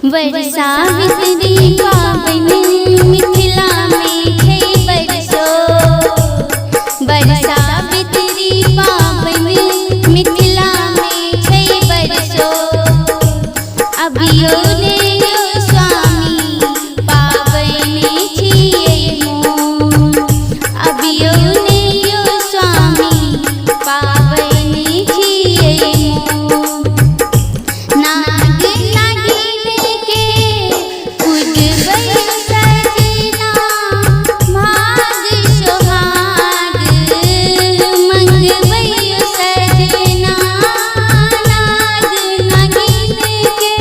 सावित्री पावन मिथिला में है बरसो, सावित्री पावन मिथिला में है बरसो। अभियो ने स्वामी पावन छिए मोन, अभियो ने स्वामी पावन छिए मोन। नाग नागिन के पूजबई सजना, भाग सोहाग मंगबई सजना। नाग नागिन के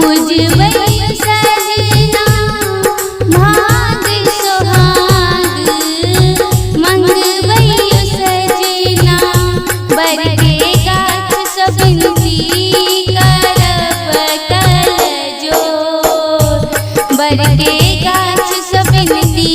पूजबई सजना, भाग सोहाग मंगबई सजना। बर के गाछ सब विनती करब कर जोर, बर के गाछ सब विनती